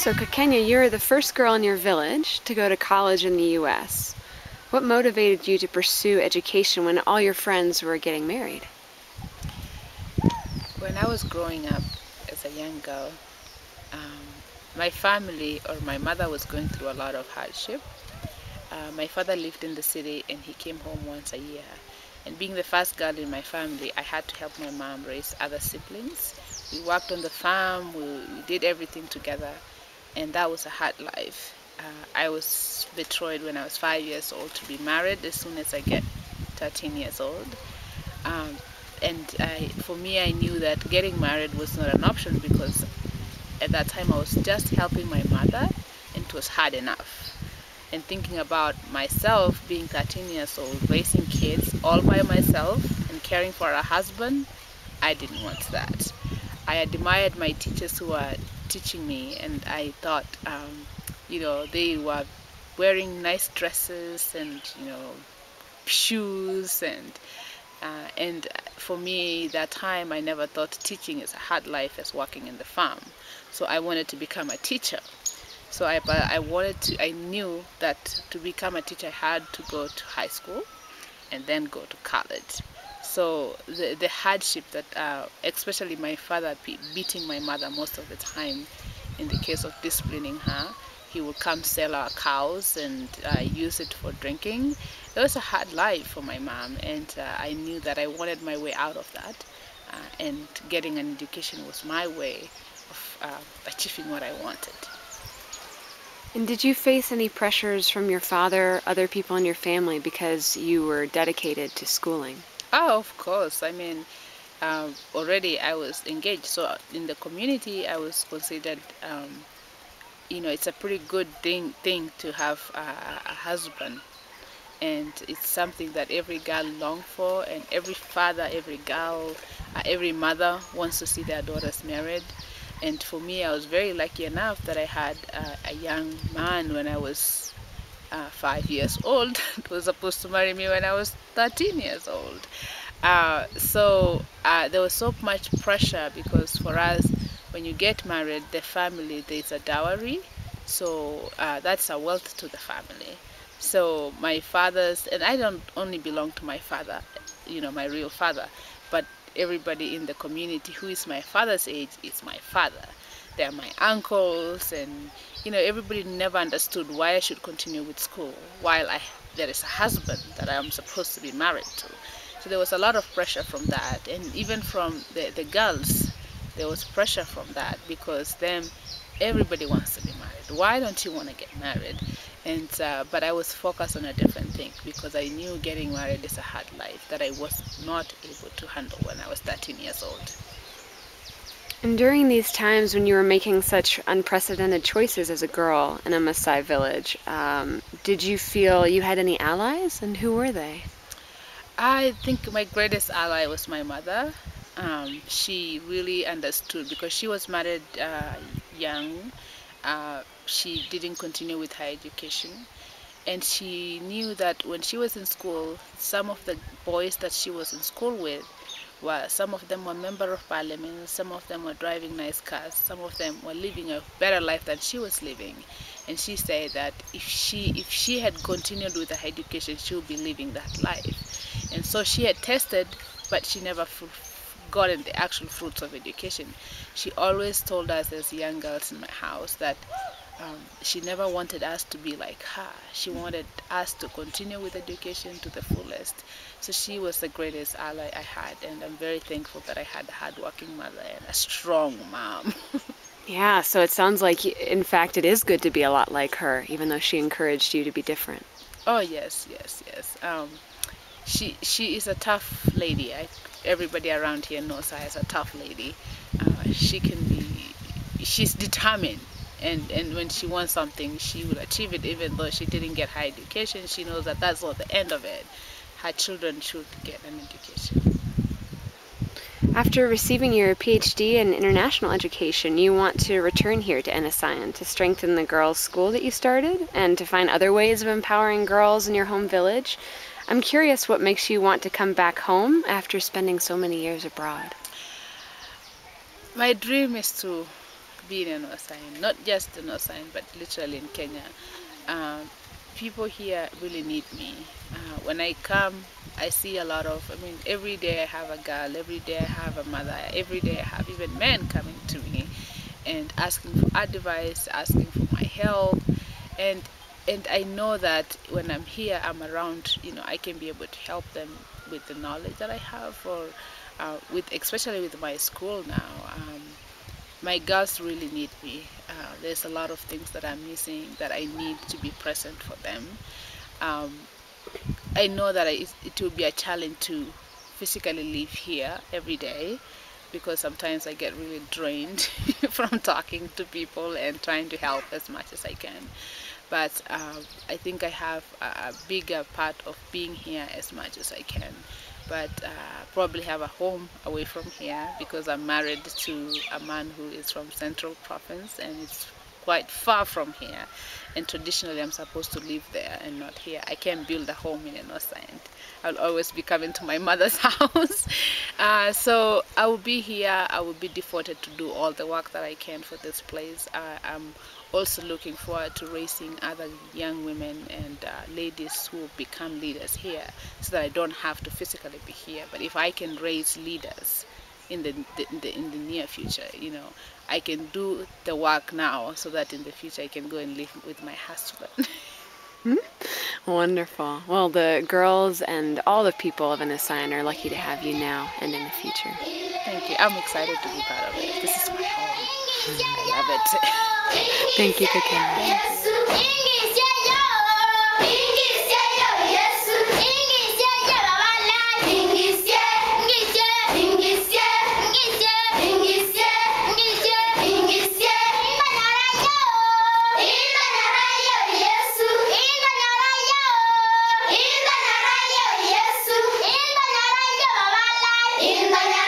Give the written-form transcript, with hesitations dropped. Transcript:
So Kakenya, you're the first girl in your village to go to college in the U.S. What motivated you to pursue education when all your friends were getting married? When I was growing up as a young girl, um, my family or my mother was going through a lot of hardship. My father lived in the city and he came home once a year. And being the first girl in my family, I had to help my mom raise other siblings. We worked on the farm, we did everything together, and that was a hard life. I was betrothed when I was 5 years old to be married as soon as I get 13 years old. Um, for me, I knew that getting married was not an option because at that time I was just helping my mother and it was hard enough. And thinking about myself being 13 years old, raising kids all by myself and caring for a husband, I didn't want that. I admired my teachers who were teaching me, and I thought, they were wearing nice dresses and, shoes and for me that time I never thought teaching is a hard life as working in the farm. So I wanted to become a teacher. So I knew that to become a teacher I had to go to high school and then go to college. So the hardship that, especially my father beating my mother most of the time, in the case of disciplining her, he would come sell our cows and use it for drinking. It was a hard life for my mom, and I knew that I wanted my way out of that, and getting an education was my way of achieving what I wanted. And did you face any pressures from your father, other people in your family, because you were dedicated to schooling? Oh, of course. I mean, already I was engaged. So in the community, I was considered, it's a pretty good thing to have a husband. And it's something that every girl longs for, and every father, every girl, every mother wants to see their daughters married. And for me, I was very lucky enough that I had a young man when I was 5 years old who was supposed to marry me when I was 13 years old. There was so much pressure because for us, when you get married, the family, there's a dowry. So that's a wealth to the family. So my father's, and I don't only belong to my father, my real father, but everybody in the community who is my father's age is my father. They're my uncles, and everybody never understood why I should continue with school while there is a husband that I am supposed to be married to. So there was a lot of pressure from that, and even from the girls, there was pressure from that because everybody wants to be married. Why don't you want to get married? And but I was focused on a different thing because I knew getting married is a hard life that I was not able to handle when I was 13 years old. And during these times when you were making such unprecedented choices as a girl in a Maasai village, did you feel you had any allies, and who were they? I think my greatest ally was my mother. She really understood because she was married young. She didn't continue with her education, and she knew that when she was in school, some of the boys that she was in school with some of them were member of parliament, some of them were driving nice cars, some of them were living a better life than she was living. And she said that if she had continued with her education, she would be living that life. And so she had tested, but she never gotten the actual fruits of education. She always told us as young girls in my house that she never wanted us to be like her. She wanted us to continue with education to the fullest. So she was the greatest ally I had, and I'm very thankful that I had a hardworking mother and a strong mom. Yeah, so it sounds like, in fact, it is good to be a lot like her, even though she encouraged you to be different. Oh yes, yes, yes. She is a tough lady. Everybody around here knows her as a tough lady. She's determined. And when she wants something, she will achieve it, even though she didn't get high education. She knows that that's not the end of it. Her children should get an education. After receiving your PhD in international education, you want to return here to Ntaiya to strengthen the girls' school that you started and to find other ways of empowering girls in your home village. I'm curious what makes you want to come back home after spending so many years abroad. My dream is to being a Maasai, not just the Maasai, but literally in Kenya. People here really need me. When I come, I see a lot of, I mean, every day I have a girl, every day I have a mother, every day I have even men coming to me and asking for advice, asking for my help. And I know that when I'm here, I'm around, I can be able to help them with the knowledge that I have, or especially with my school now. My girls really need me. There's a lot of things that I'm missing that I need to be present for them. Um, I know that it will be a challenge to physically live here every day, because sometimes I get really drained from talking to people and trying to help as much as I can. But I think I have a bigger part of being here as much as I can. But probably have a home away from here, because I'm married to a man who is from Central Province, and it's quite far from here. And traditionally I'm supposed to live there and not here. I can't build a home in a north end. I'll always be coming to my mother's house. So I will be here. I will be devoted to do all the work that I can for this place. I'm also looking forward to raising other young women and ladies who will become leaders here, so that I don't have to physically be here. But if I can raise leaders in the near future, I can do the work now, so that in the future I can go and live with my husband. Wonderful. Well, the girls and all the people of Anasayan are lucky to have you now and in the future. Thank you. I'm excited to be part of it. This is my home. I love it. Thank you, Kakenya. In the